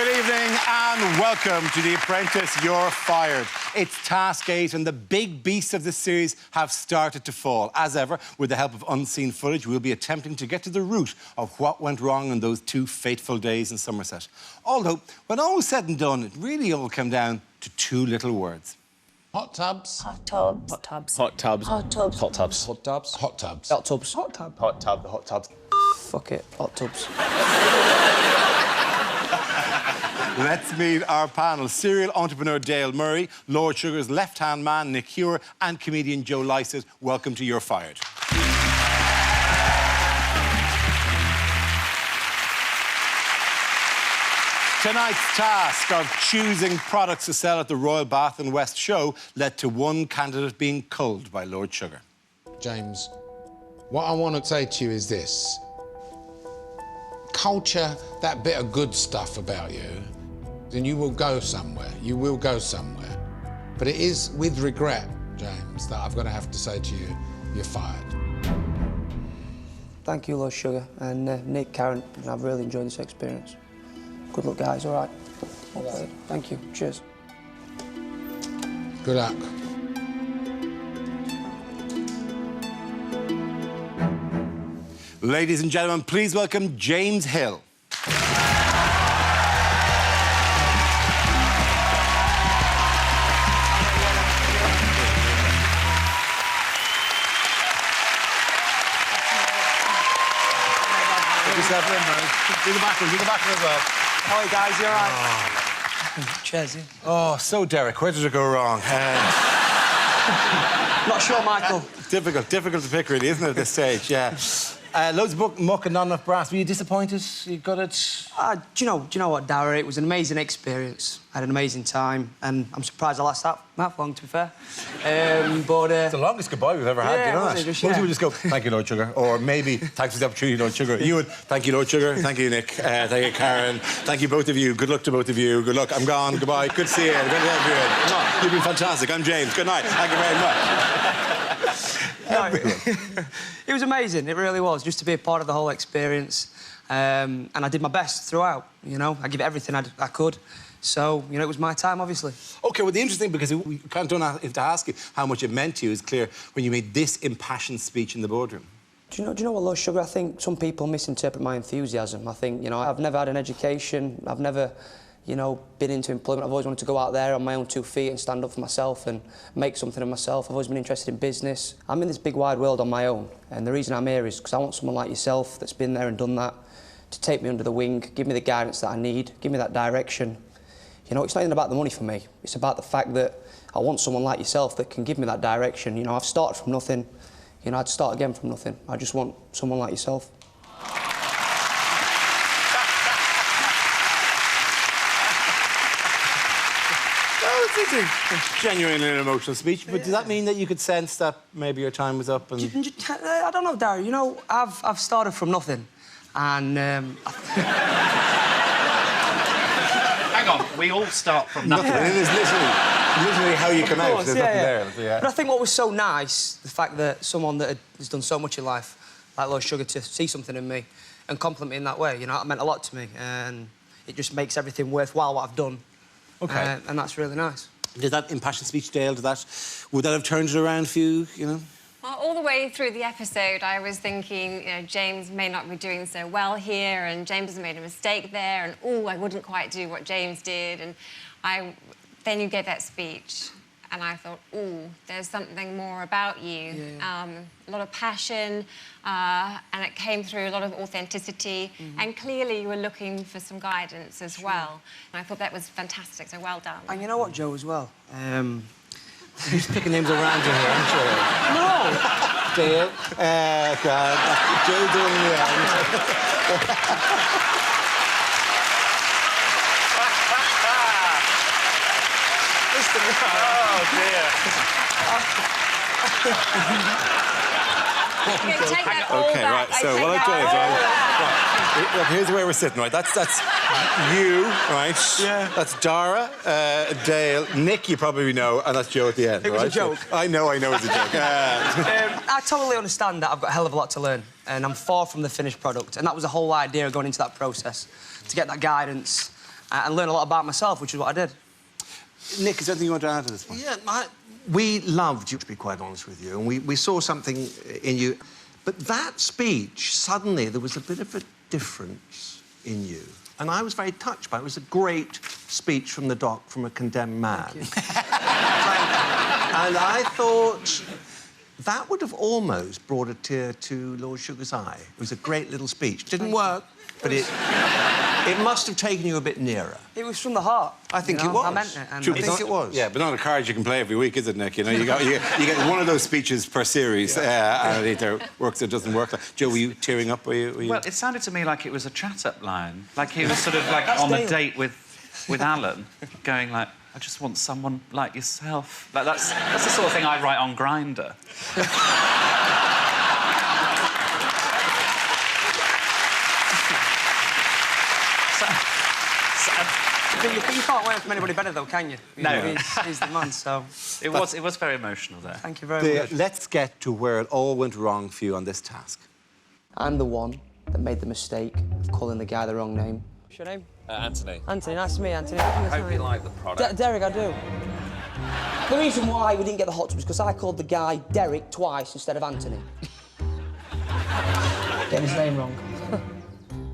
Good evening and welcome to The Apprentice, You're Fired. It's Task 8 and the big beasts of the series have started to fall. As ever, with the help of unseen footage, we'll be attempting to get to the root of what went wrong on those 2 fateful days in Somerset. Although, when all was said and done, it really all came down to 2 little words. Hot tubs. Hot tubs. Hot tubs. Hot tubs. Hot tubs. Hot tubs. Hot tubs. Hot tubs. Hot tubs. Hot tub. Hot tub. The hot tubs. Fuck it. Hot tubs. Let's meet our panel. Serial entrepreneur Dale Murray, Lord Sugar's left-hand man Nick Hewer and comedian Joe Lycett. Welcome to You're Fired. Tonight's task of choosing products to sell at the Royal Bath and West show led to one candidate being culled by Lord Sugar. James, what I want to say to you is this. Culture that bit of good stuff about you, then you will go somewhere. You will go somewhere. But it is with regret, James, that I've got to have to say to you, you're fired. Thank you, Lord Sugar, and Nick, Karen. I've really enjoyed this experience. Good luck, guys. All right. Well played. Thank you. Cheers. Good luck. Ladies and gentlemen, please welcome James Hill. Do the back one as well. Hi, guys. You all right? Cheers, yeah. Oh, so Derek, where did it go wrong? Not sure, Michael. Difficult to pick, really, isn't it, at this stage? Yeah. Loads of muck and not enough brass. Were you disappointed? You got it? Do you know what, Darragh? It was an amazing experience. I had an amazing time, and I'm surprised I lasted that long, to be fair. It's the longest goodbye we've ever had, yeah, you know that? Most people just go, thank you, Lord Sugar, or maybe, thanks for the opportunity, Lord Sugar. You would, thank you, Lord Sugar, thank you, Nick, thank you, Karen, thank you, both of you, good luck to both of you, good luck, I'm gone, goodbye, good to see you, good to have you. You've been fantastic, I'm James, good night, thank you very much. It was amazing, it really was, just to be a part of the whole experience. And I did my best throughout, you know. I gave it everything I could. So, you know, it was my time, obviously. OK, well, the interesting, because we don't have to ask you how much it meant to you, is clear when you made this impassioned speech in the boardroom. Do you know what, Lord Sugar? I think some people misinterpret my enthusiasm. I think, you know, I've never had an education. I've never, you know, been into employment. I've always wanted to go out there on my own 2 feet and stand up for myself and make something of myself. I've always been interested in business. I'm in this big, wide world on my own. And the reason I'm here is because I want someone like yourself that's been there and done that to take me under the wing, give me the guidance that I need, give me that direction. You know, it's not even about the money for me. It's about the fact that I want someone like yourself that can give me that direction. You know, I've started from nothing. You know, I'd start again from nothing. I just want someone like yourself. It's a genuinely an emotional speech, but does that mean that you could sense that maybe your time was up? And I don't know, Darragh. You know, I've started from nothing, and Hang on, we all start from nothing. Yeah. It is literally how you come out. There's nothing there. Yeah. But I think what was so nice, the fact that someone that has done so much in life, like Lord Sugar, to see something in me and compliment me in that way, you know, that meant a lot to me, and it just makes everything worthwhile what I've done. OK. And that's really nice. Did that impassioned speech, Dale, would that have turned it around for you, you know? Well, all the way through the episode, I was thinking, you know, James may not be doing so well here, and James has made a mistake there, and, oh, I wouldn't quite do what James did, and then you gave that speech, and I thought, oh, there's something more about you. Yeah. A lot of passion, and it came through a lot of authenticity, and clearly you were looking for some guidance as well, and I thought that was fantastic, so well done. And you know what, Joe, as well? Who's picking names around you here, aren't you? No! Dale. God. Joe doing the end. Oh, dear. Take that all OK, back. right, so what I've done is, right, look, here's where we're sitting, right? That's you, right? Yeah. That's Dara, Dale, Nick, you probably know, and that's Joe at the end, It was right? a joke. So, I know it was a joke. I totally understand that I've got a hell of a lot to learn, and I'm far from the finished product, and that was the whole idea of going into that process, to get that guidance and learn a lot about myself, which is what I did. Nick, is there anything you want to add to this point? Yeah, we loved you, to be quite honest with you, and we saw something in you. But that speech, suddenly there was a bit of a difference in you. And I was very touched by it. It was a great speech from the doc, from a condemned man. And I thought that would have almost brought a tear to Lord Sugar's eye. It was a great little speech. Didn't work, but it must have taken you a bit nearer. It was from the heart. I think it was. I meant it. And True, I think it was. Yeah, but not a card you can play every week, is it, Nick? You know, you get one of those speeches per series, and it either works or doesn't work. Joe, were you tearing up? Were you... Well, it sounded to me like it was a chat-up line. Like he was sort of like on a date with Alan, going like, I just want someone like yourself. Like that's the sort of thing I write on Grindr. You can't learn from anybody better, though, can you? No. He's the man, so... It was very emotional there. Thank you very much. Let's get to where it all went wrong for you on this task. I'm the one that made the mistake of calling the guy the wrong name. What's your name? Anthony. Anthony, nice to meet you, Anthony. I hope you like the product. Derek, I do. The reason why we didn't get the hot tub is because I called the guy Derek twice instead of Anthony. Getting his name wrong.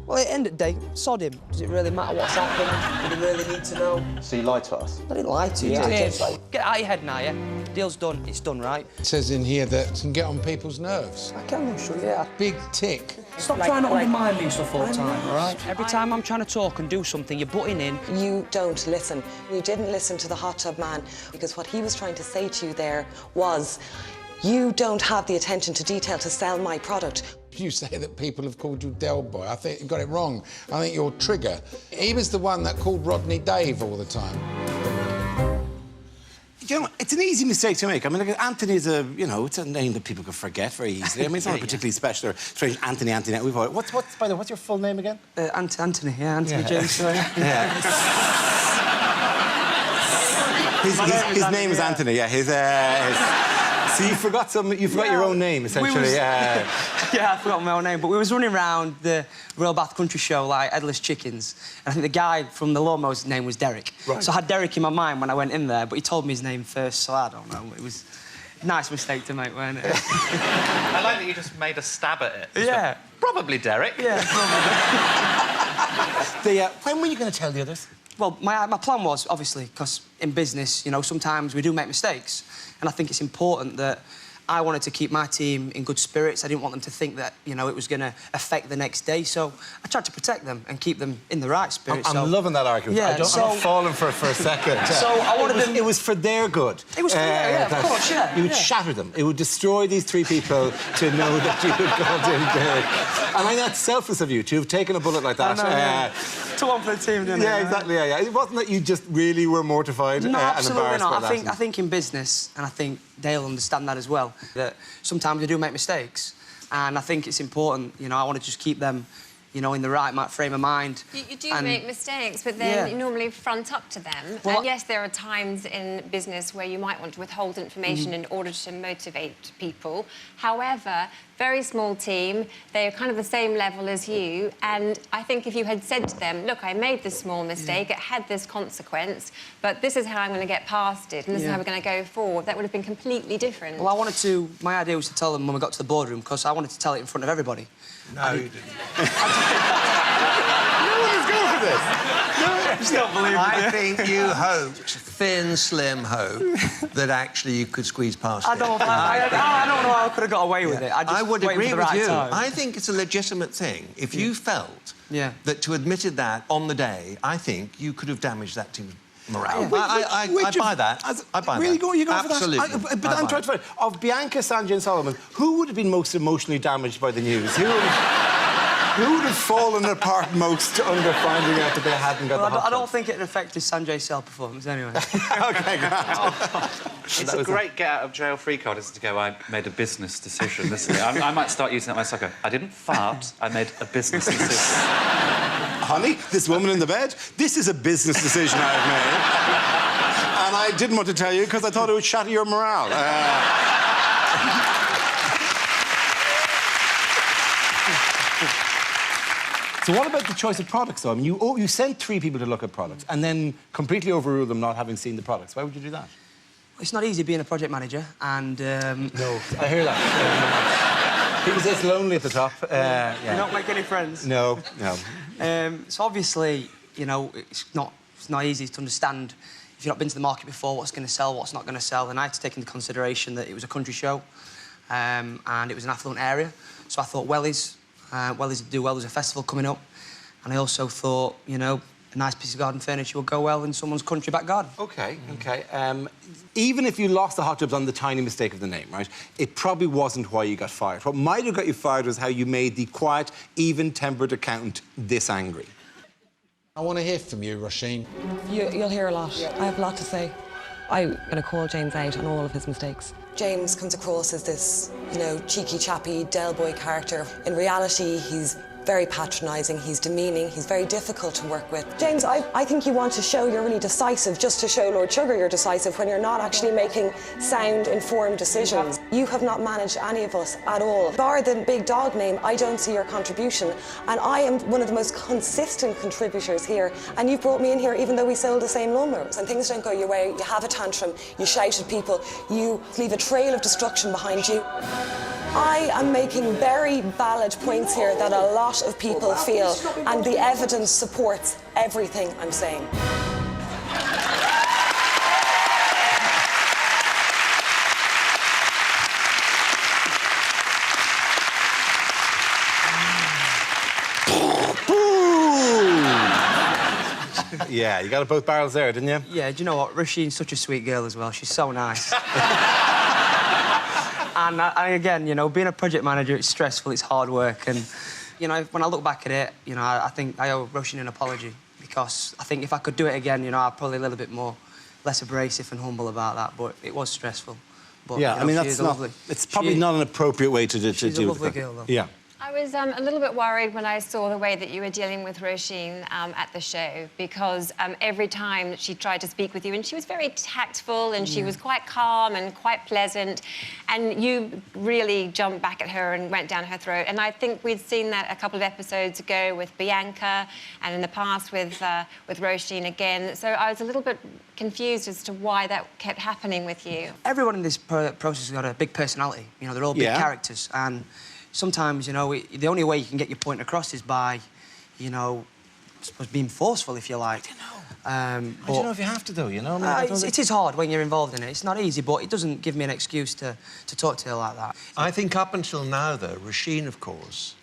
Well, at the end of the day, sod him. Does it really matter what's happened? Do they really need to know? So you lied to us? I didn't lie to you. You did. It's like, get out of your head now, yeah? Deal's done. It's done, right? It says in here that it can get on people's nerves. I can, I'm sure, yeah. Big tick. Stop trying to undermine me and stuff all the time, all right? Every time I'm trying to talk and do something, you're butting in. You don't listen. You didn't listen to the hot tub man because what he was trying to say to you there was, you don't have the attention to detail to sell my product. You say that people have called you Del Boy. I think you got it wrong. I think you're Trigger. He was the one that called Rodney Dave all the time. You know, it's an easy mistake to make. I mean, like, Anthony's it's a name that people can forget very easily. I mean, it's not particularly special or strange. Anthony. We've all... By the way, what's your full name again? Anthony, yeah, Anthony James. Yeah. His name is Anthony. Yeah. So you forgot your own name, essentially. Yeah, I forgot my own name. But we was running around the Real Bath Country Show like headless chickens. And I think the guy from the lawnmower's name was Derek. Right. So I had Derek in my mind when I went in there, but he told me his name first, so I don't know. It was a nice mistake to make, wasn't it? I like that you just made a stab at it. Yeah. Probably Derek. Yeah, probably. When were you going to tell the others? Well, my plan was, obviously, because in business, you know, sometimes we do make mistakes. And I think it's important that I wanted to keep my team in good spirits. I didn't want them to think that, you know, it was going to affect the next day. So I tried to protect them and keep them in the right spirit. I'm loving that argument. Yeah, I'm not falling for it for a second. So I wanted them... It was for their good. It was for their, of course, yeah. You would shatter them. It would destroy these three people to know that you had called in Derek. And I think that's selfless of you, to have taken a bullet like that. I know, yeah. 2-1 for the team, didn't it? Yeah, exactly, yeah. It wasn't that you just really were mortified and embarrassed by that. I think in business, and I think they'll understand that as well, that sometimes they do make mistakes. And I think it's important, you know, I want to just keep them, you know, in the right frame of mind. You do make mistakes, but then you normally front up to them. Well, and yes, there are times in business where you might want to withhold information in order to motivate people. However, very small team, they're kind of the same level as you, and I think if you had said to them, look, I made this small mistake, it had this consequence, but this is how I'm going to get past it, and this is how we're going to go forward, that would have been completely different. Well, my idea was to tell them when we got to the boardroom, because I wanted to tell it in front of everybody. No, you didn't. No one is going for this. I just don't believe it. I think you hoped, thin, slim hope, that actually you could squeeze past it. I don't know how I could have got away with it. I would agree with you. Time. I think it's a legitimate thing. If you felt that to admitted that on the day, I think you could have damaged that team's morale. I buy that. I buy really that. You go Absolutely. for that? But I'm trying to find... Of Bianca, Sanjay and Solomon, who would have been most emotionally damaged by the news? Who would have fallen apart most under finding out that they hadn't got the hot I don't think it affected Sanjay's cell performance anyway. OK, great. It's a great get-out-of-jail-free card, isn't it, to go, I made a business decision. Listen, I might start using that myself. I didn't fart, I made a business decision. Honey, this woman in the bed, this is a business decision I've made. And I didn't want to tell you because I thought it would shatter your morale. So what about the choice of products, though? I mean, you sent 3 people to look at products and then completely overruled them not having seen the products. Why would you do that? It's not easy being a project manager, and... No, I hear that. People say it's lonely at the top. Yeah. You don't make any friends. No. So obviously, you know, it's not easy to understand if you've not been to the market before what's going to sell, what's not going to sell. And I had to take into consideration that it was a country show, and it was an affluent area. So I thought Wellies would do well. There's a festival coming up, and I also thought, you know, a nice piece of garden furniture would go well in someone's country back garden. OK. Even if you lost the hot tubs on the tiny mistake of the name, right, it probably wasn't why you got fired. What might have got you fired was how you made the quiet, even-tempered accountant this angry. I want to hear from you, Roisin. You'll hear a lot. I have a lot to say. I'm going to call James out on all of his mistakes. James comes across as this, you know, cheeky, chappy, Del Boy character. In reality, he's very patronising, he's demeaning, he's very difficult to work with. James, I think you want to show you're really decisive just to show Lord Sugar you're decisive when you're not actually making sound, informed decisions. You have not managed any of us at all. Bar the big dog name, I don't see your contribution. And I am one of the most consistent contributors here, and you've brought me in here even though we sold the same lawnmowers. And things don't go your way, you have a tantrum, you shout at people, you leave a trail of destruction behind you. I am making very valid points here that a lot of people feel, and the evidence supports everything I'm saying. Yeah, you got both barrels there, didn't you? Yeah, do you know what? Roisin's such a sweet girl as well. She's so nice. And again, you know, being a project manager, it's stressful, it's hard work, and, you know, when I look back at it, you know, I think I owe Roisin an apology, because I think if I could do it again, you know, I'd probably a little bit less abrasive and humble about that, but it was stressful. But, yeah, you know, I mean, that's not... It's probably not an appropriate way to deal with it. She's a lovely girl, though. Yeah. I was a little bit worried when I saw the way that you were dealing with Roisin at the show, because every time that she tried to speak with you, and she was very tactful and she was quite calm and quite pleasant, and you really jumped back at her and went down her throat. And I think we'd seen that a couple of episodes ago with Bianca, and in the past with Roisin again. So I was a little bit confused as to why that kept happening with you. Everyone in this process has got a big personality. You know, they're all big characters, and sometimes, you know, the only way you can get your point across is by, you know, I suppose being forceful, if you like. I don't know if you have to, though, you know? I mean, it is hard when you're involved in it. It's not easy, but it doesn't give me an excuse to talk to her like that. I think up until now, though, Roisin, of course,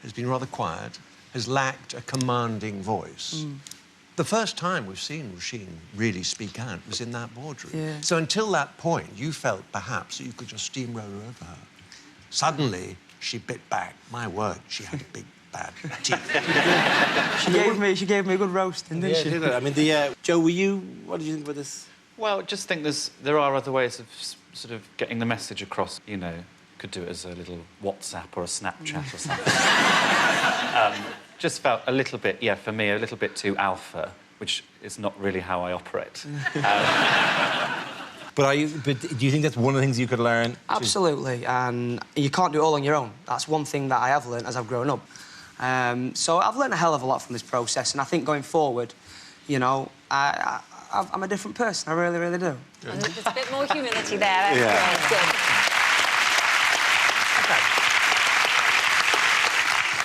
has been rather quiet, has lacked a commanding voice. The first time we've seen Roisin really speak out was in that boardroom. Yeah. So until that point, you felt perhaps that you could just steamroller over her. Suddenly, she bit back. My word, she had a big, bad teeth. She gave me a good roasting, didn't she? Did it? I mean, Joe, what did you think about this? Well, I just think there are other ways of sort of getting the message across. You know, could do it as a little WhatsApp or a Snapchat or something. Just felt a little bit, for me, a little bit too alpha, which is not really how I operate. But do you think that's one of the things you could learn? Absolutely, and you can't do it all on your own. That's one thing that I have learned as I've grown up. So I've learned a hell of a lot from this process, and I think going forward, you know, I'm a different person. I really, really do. And there's a bit more humility there. That's good.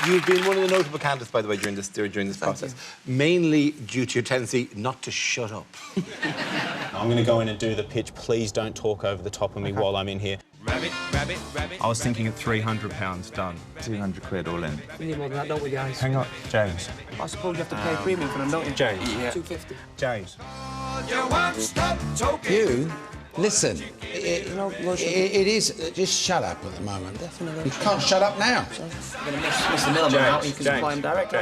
You've been one of the notable candidates, by the way, during this process, mainly due to your tendency not to shut up. I'm going to go in and do the pitch. Please don't talk over the top of me while I'm in here. Rabbit, rabbit, rabbit. I was thinking at £300 done. 200 quid all in. We need more than that, don't we, guys? Hang on, James. I suppose you have to pay a premium for them, don't you? James. Yeah. 250. James. You, listen, it is... just shut up at the moment. Definitely. You can't shut up now. You're going to miss the middleman out, you can supply him direct.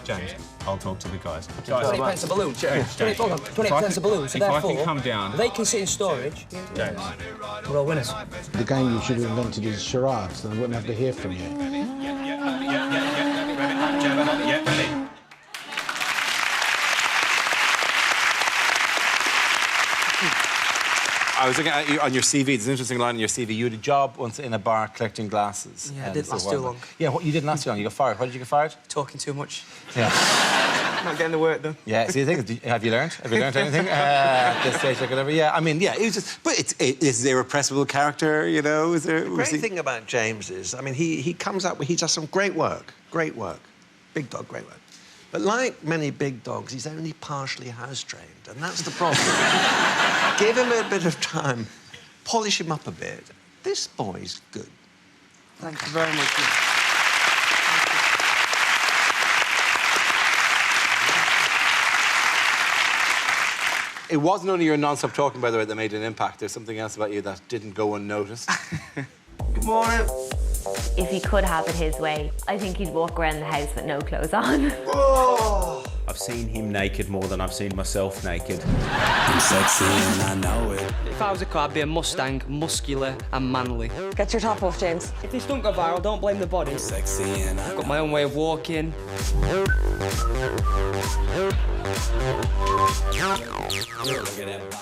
James, I'll talk to the guys. 20 pence a balloon. 20 pence a balloon, so therefore... If I can come down... They can sit in storage. James. We're all winners. The game you should have invented is charades, then I wouldn't have to hear from you. I was looking at you on your CV. There's an interesting line on your CV. You had a job once in a bar collecting glasses. Yeah, it didn't last too long. Yeah, you didn't last too long. You got fired. Why did you get fired? Talking too much. Yeah. Not getting the work done. Yeah, so you think, have you learned? Have you learned anything at this stage or whatever? Yeah, I mean, yeah, it was just... But it's an irrepressible character, you know? Is there... The great thing about James is, I mean, he comes up with... He does some great work. Great work. Big dog, great work. But like many big dogs, he's only partially house-trained, and that's the problem. Give him a bit of time, polish him up a bit. This boy's good. Thank you very much. It wasn't only your non-stop talking, by the way, that made an impact. There's something else about you that didn't go unnoticed. Good morning. If he could have it his way, I think he'd walk around the house with no clothes on. Oh. I've seen him naked more than I've seen myself naked. I'm sexy and I know it. If I was a car, I'd be a Mustang, muscular and manly. Get your top off, James. If this don't go viral, don't blame the body. Sexy and I've got my own way of walking.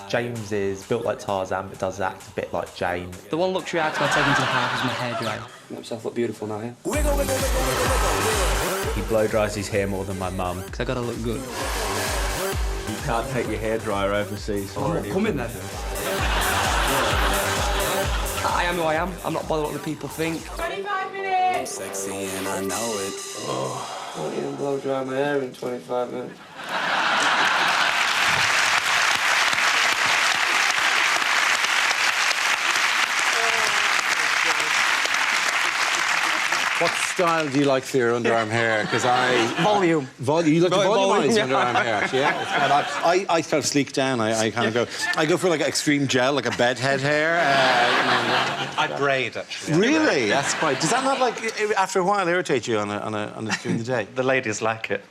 James is built like Tarzan, but does act a bit like Jane. The one luxury item I take into the house is my hairdryer. Make myself look beautiful now, yeah? He blow dries his hair more than my mum. Because I gotta look good. You can't take your hairdryer overseas. Come in then. I am who I am. I'm not bothered what the people think. 25 minutes! I'm sexy and I know it. I won't even blow dry my hair in 25 minutes. What style do you like for your underarm hair? Because Volume. Volume. You like to volumise your Volume, underarm hair, actually, yeah? I felt sleek down. I kind of go... I go for, like, extreme gel, like a bedhead hair. I braid, actually. Really? That's quite... Does that not, like, after a while, irritate you during the day? The ladies like it.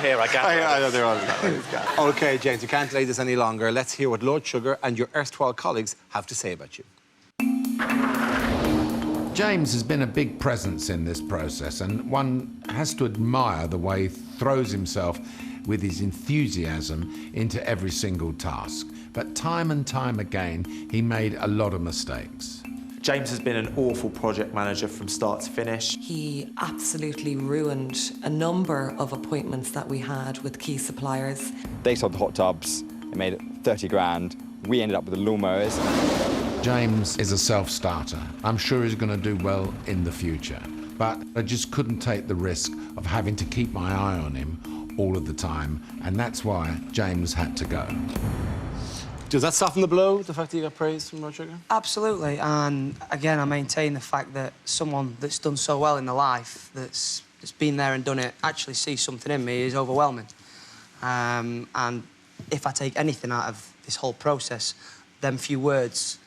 I know they're all that way. OK, James, you can't delay this any longer. Let's hear what Lord Sugar and your erstwhile colleagues have to say about you. James has been a big presence in this process, and one has to admire the way he throws himself with his enthusiasm into every single task. But time and time again, he made a lot of mistakes. James has been an awful project manager from start to finish. He absolutely ruined a number of appointments that we had with key suppliers. They sold the hot tubs, they made 30 grand. We ended up with the lawnmowers. James is a self-starter. I'm sure he's going to do well in the future. But I just couldn't take the risk of having to keep my eye on him all of the time, and that's why James had to go. Does that soften the blow, the fact that you got praise from Lord Sugar? Absolutely, and again, I maintain the fact that someone that's done so well in their life, that's been there and done it, actually sees something in me is overwhelming. And if I take anything out of this whole process, them few words,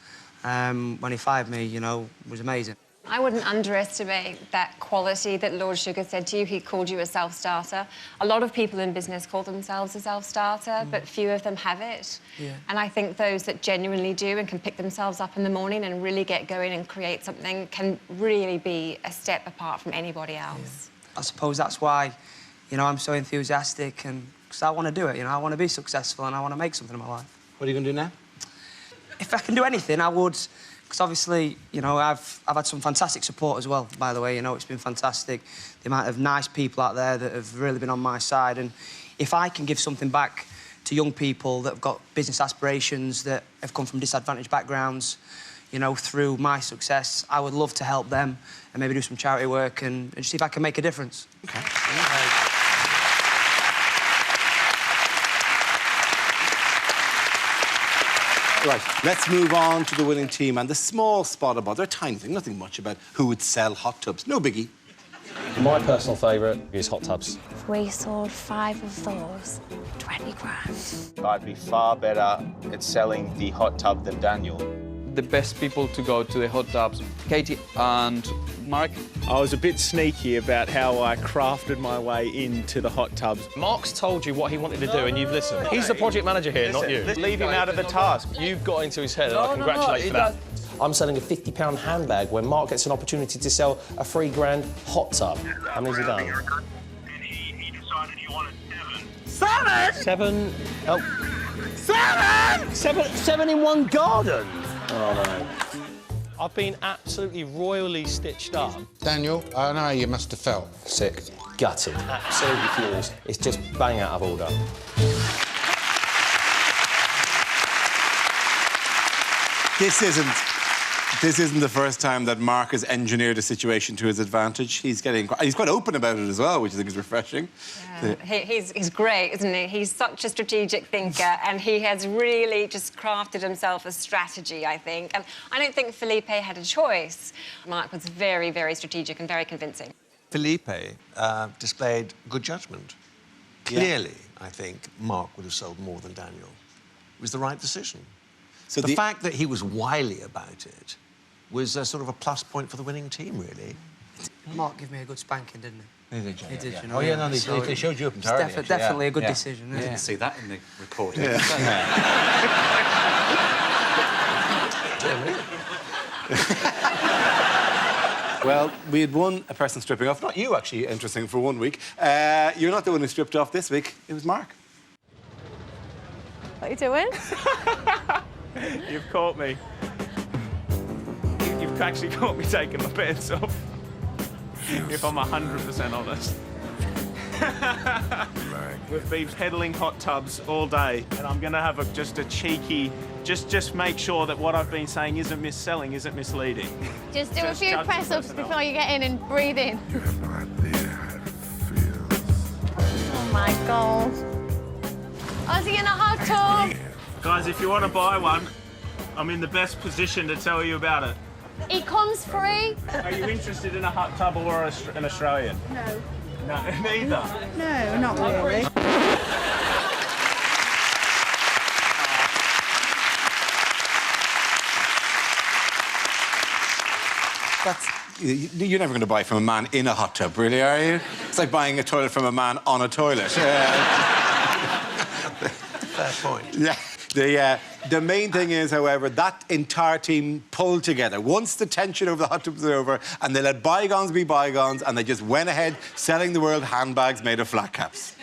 when he fired me, you know, was amazing. I wouldn't underestimate that quality that Lord Sugar said to you. He called you a self-starter. A lot of people in business call themselves a self-starter, but few of them have it. Yeah. And I think those that genuinely do and can pick themselves up in the morning and really get going and create something can really be a step apart from anybody else. Yeah. I suppose that's why, you know, I'm so enthusiastic, and because I want to do it, you know, I want to be successful and I want to make something of my life. What are you going to do now? If I can do anything, I would. Because obviously, you know, I've had some fantastic support as well, by the way. You know, it's been fantastic. The amount of nice people out there that have really been on my side. And if I can give something back to young people that have got business aspirations, that have come from disadvantaged backgrounds, you know, through my success, I would love to help them and maybe do some charity work and see if I can make a difference. OK. Right, let's move on to the winning team and the small spot about, they're a tiny thing, nothing much about who would sell hot tubs. No biggie. My personal favourite is hot tubs. If we sold 5 of those, 20 grand. I'd be far better at selling the hot tub than Daniel. The best people to go to the hot tubs, Katie and Mark. I was a bit sneaky about how I crafted my way into the hot tubs. Mark's told you what he wanted to do and you've listened. He's the project manager here, not you. Leave him out of the task. You've got into his head and I congratulate you for that. I'm selling a £50 handbag when Mark gets an opportunity to sell a £3 grand hot tub. How many's he done? He decided Seven. Oh. Seven in one garden. Oh no. I've been absolutely royally stitched up. Daniel, I know you must have felt Sick. Gutted. Absolutely furious. It's just bang out of order. This isn't the first time that Mark has engineered a situation to his advantage. He's quite open about it as well, which I think is refreshing. Yeah. He's great, isn't he? He's such a strategic thinker, and he has really just crafted himself a strategy, I think. And I don't think Felipe had a choice. Mark was very, very strategic and very convincing. Felipe displayed good judgment. Clearly, I think Mark would have sold more than Daniel. It was the right decision. So the fact that he was wily about it was a sort of a plus point for the winning team, really. Mark gave me a good spanking, didn't he? He did, He did, you know. Oh, yeah, no, they showed you up entirely. It's definitely a good decision. I didn't see that in the recording. Well, we had won a person stripping off. Not you, actually, interesting, for 1 week. You're not the one who stripped off this week. It was Mark. What are you doing? You've caught me. You've actually caught me taking my pants off. If I'm 100% honest. We've been peddling hot tubs all day, and I'm gonna have just a cheeky, just make sure that what I've been saying isn't mis-selling, isn't misleading. Just do a few press-ups before you get in and breathe in. Oh my God. Oh, is he in a hot tub? Guys, if you want to buy one, I'm in the best position to tell you about it. It comes free. Are you interested in a hot tub or an Australian? No. No, neither. No, not really. You're never going to buy from a man in a hot tub, really, are you? It's like buying a toilet from a man on a toilet. Fair point. Yeah. The main thing is, however, that entire team pulled together. Once the tension over the hot tubs was over, and they let bygones be bygones, and they just went ahead selling the world handbags made of flat caps.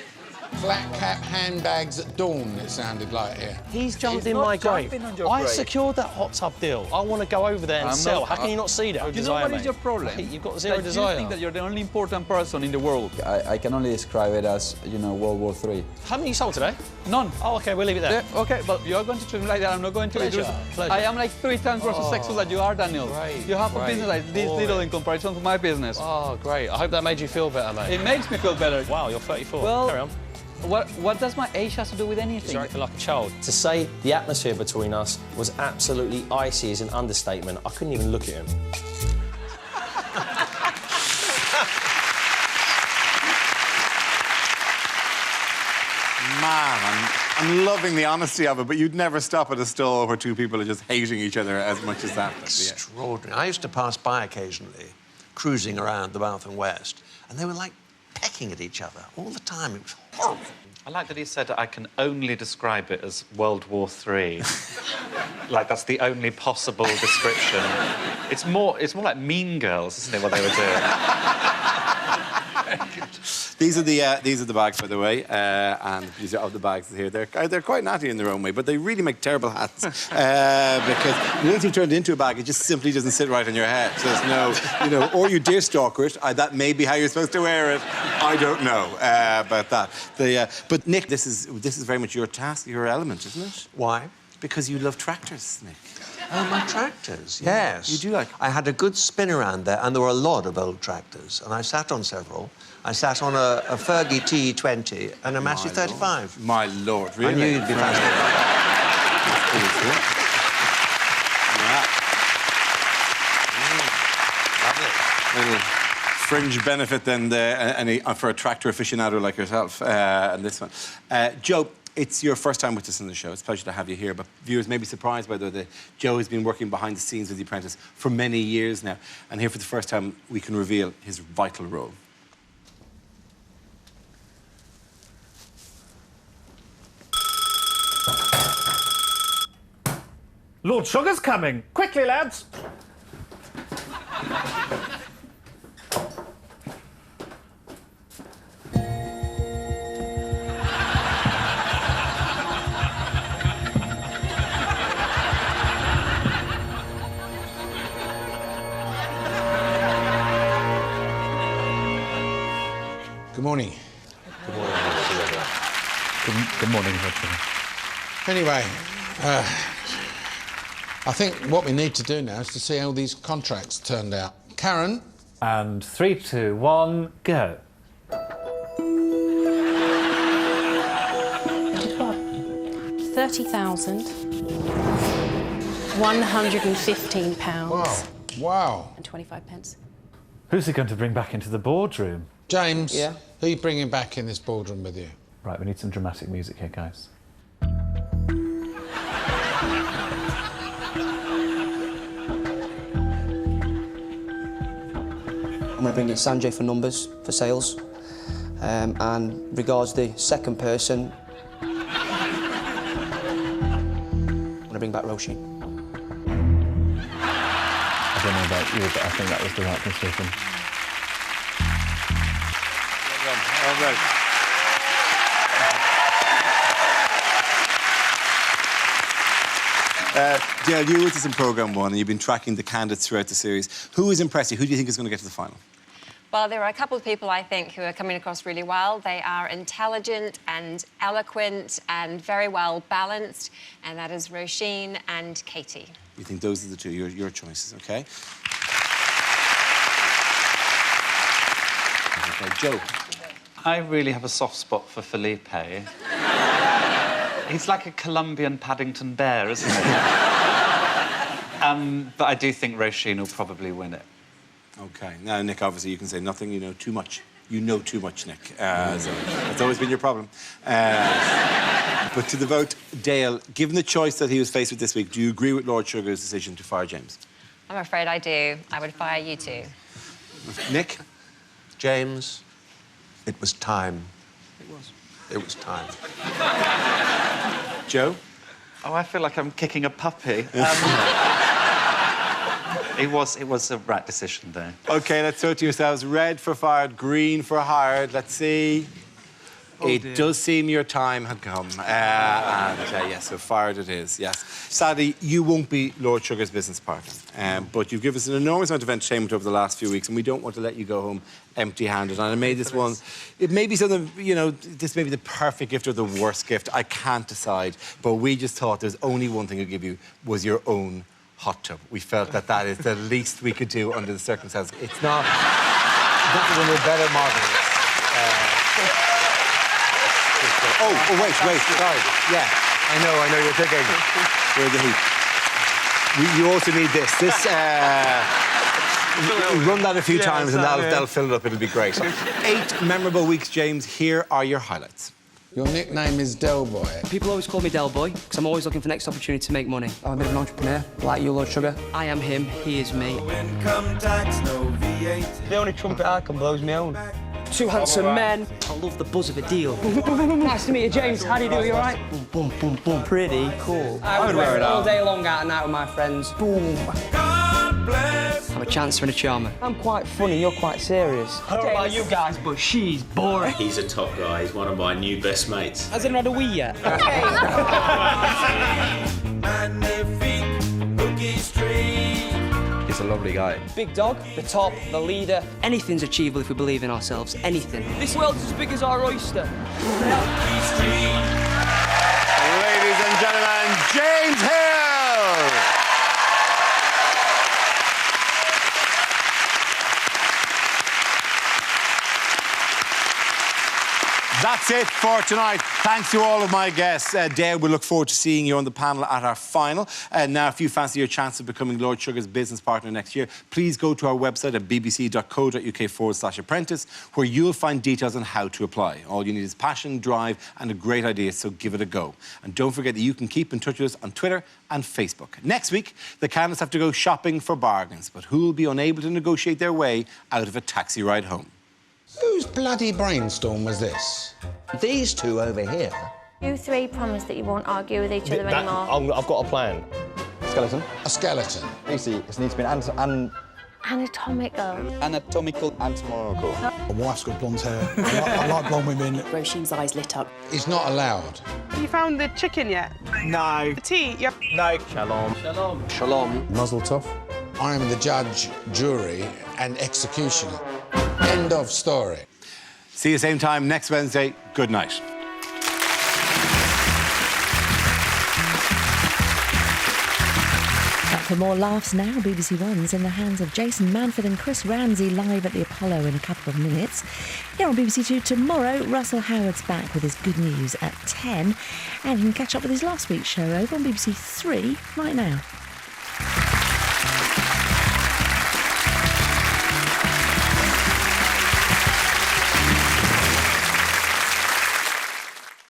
Flat cap handbags at dawn, it sounded like here. He's jumped in my grave. I secured that hot tub deal. I want to go over there and sell. How can you not see that? You know what is your problem? You've got zero desire. You think that you're the only important person in the world. I can only describe it as, you know, World War III. How many you sold today? None. Oh, OK, we'll leave it there. Yeah, OK, but you're going to treat me like that. I'm not going to. Pleasure. I am like 3 times worse successful than you are, Daniel. Great, you have a business like this little in comparison to my business. Oh, great. I hope that made you feel better, mate. It makes me feel better. Wow, you're 34. Well, carry on. What does my age have to do with anything? You're acting like a child. To say the atmosphere between us was absolutely icy is an understatement. I couldn't even look at him. Man, I'm loving the honesty of it, but you'd never stop at a stall where two people are just hating each other as much as that. Extraordinary. I used to pass by occasionally, cruising around the South and West, and they were like pecking at each other all the time. It was horrible. I like that he said I can only describe it as World War III. Like, that's the only possible description. It's more like Mean Girls, isn't it, what they were doing? These are the bags, by the way, and these are of the bags here. They're quite natty in their own way, but they really make terrible hats because once you've turned it into a bag, it just simply doesn't sit right on your head. So there's no, you know, or you deer stalker it. That may be how you're supposed to wear it. I don't know about that. But Nick, this is very much your task, your element, isn't it? Why? Because you love tractors, Nick. Oh, my tractors, yes. You do like... I had a good spin around there, and there were a lot of old tractors, and I sat on several. I sat on a Fergie TE20 and a Massey 35. My Lord, really? I knew you'd be fascinated. Lovely. Fringe benefit then for a tractor aficionado like yourself, and this one. Joe, it's your first time with us on the show. It's a pleasure to have you here, but viewers may be surprised by that Joe has been working behind the scenes with The Apprentice for many years now, and here for the first time we can reveal his vital role. Lord Sugar's coming. Quickly, lads. Good morning, Richard. Anyway, I think what we need to do now is to see how these contracts turned out. Karen? And 3, 2, 1, go. £30,115. Wow. Wow. And 25 pence. Who's he going to bring back into the boardroom? James, Yeah? who are you bringing back in this boardroom with you? Right, we need some dramatic music here, guys. I'm going to bring in Sanjay for numbers, for sales. And regards the second person, I'm going to bring back Roisin. I don't know about you, but I think that was the right decision. All right. Dale, you were with us in programme 1 and you've been tracking the candidates throughout the series. Who has impressed you? Who do you think is going to get to the final? Well, there are a couple of people, I think, who are coming across really well. They are intelligent and eloquent and very well balanced, and that is Roisin and Katie. You think those are the two, your choices, OK? OK, Joe. I really have a soft spot for Felipe. He's like a Colombian Paddington Bear, isn't he? But I do think Roisin will probably win it. OK. Now, Nick, obviously, you can say nothing. You know too much. You know too much, Nick. So that's always been your problem. But to the vote, Dale, given the choice that he was faced with this week, do you agree with Lord Sugar's decision to fire James? I'm afraid I do. I would fire you two. Nick? James, it was time. It was. It was time. Joe? Oh, I feel like I'm kicking a puppy. It was the right decision, though. OK, let's throw it to yourselves. Red for fired, green for hired. Let's see. It does seem your time had come. Yes, so fired it is, yes. Sadly, you won't be Lord Sugar's business partner, but you've given us an enormous amount of entertainment over the last few weeks, and we don't want to let you go home empty-handed. And I made this one... It may be something, you know, this may be the perfect gift or the worst gift. I can't decide, but we just thought there's only one thing to give you, was your own hot tub. We felt that that is the least we could do under the circumstances. It's not... That one with better models. Wait, sorry. Yeah, I know, you're thinking. Where's the heat? You also need this. Run that a few times and that'll fill it up. It'll be great. 8 memorable weeks, James. Here are your highlights. Your nickname is Del Boy. People always call me Del Boy because I'm always looking for the next opportunity to make money. I'm a bit of an entrepreneur, like you, Lord Sugar. I am him, he is me. Income tax, no VAT. The only trumpet I can blow is my own. 2 handsome men. I love the buzz of a deal. Nice to meet you, James. How do you do? You all right? Boom, boom, boom, boom. Pretty cool. I would wear it all day long out and out with my friends. Boom. God bless. I'm a chancer and a charmer. I'm quite funny, you're quite serious. I don't know about you guys, but she's boring. He's a top guy. He's one of my new best mates. Has anyone had a wee yet? Magnifique, Boogie Street. He's a lovely guy. Big dog, the top, the leader. Anything's achievable if we believe in ourselves. Anything. This world's as big as our oyster. Ladies and gentlemen, James Hill! That's it for tonight. Thanks to all of my guests. Dale, we look forward to seeing you on the panel at our final. Now, if you fancy your chance of becoming Lord Sugar's business partner next year, please go to our website at bbc.co.uk/apprentice, where you'll find details on how to apply. All you need is passion, drive, and a great idea, so give it a go. And don't forget that you can keep in touch with us on Twitter and Facebook. Next week, the candidates have to go shopping for bargains, but who will be unable to negotiate their way out of a taxi ride home? Whose bloody brainstorm was this? These two over here. You three promise that you won't argue with each other anymore. I've got a plan. Skeleton. A skeleton. Basically, it needs to be Anatomical. anatomical anatomical. My wife's got blonde hair. I like blonde women. Roisin's eyes lit up. It's not allowed. Have you found the chicken yet? No. The tea? Yep. No. Shalom. Shalom. Shalom. Muzzle tough. I am the judge, jury, and executioner. End of story. See you same time next Wednesday. Good night. For more laughs now, BBC One's in the hands of Jason Manford and Chris Ramsey live at the Apollo in a couple of minutes. Here on BBC Two tomorrow, Russell Howard's back with his good news at 10. And you can catch up with his last week's show over on BBC Three right now.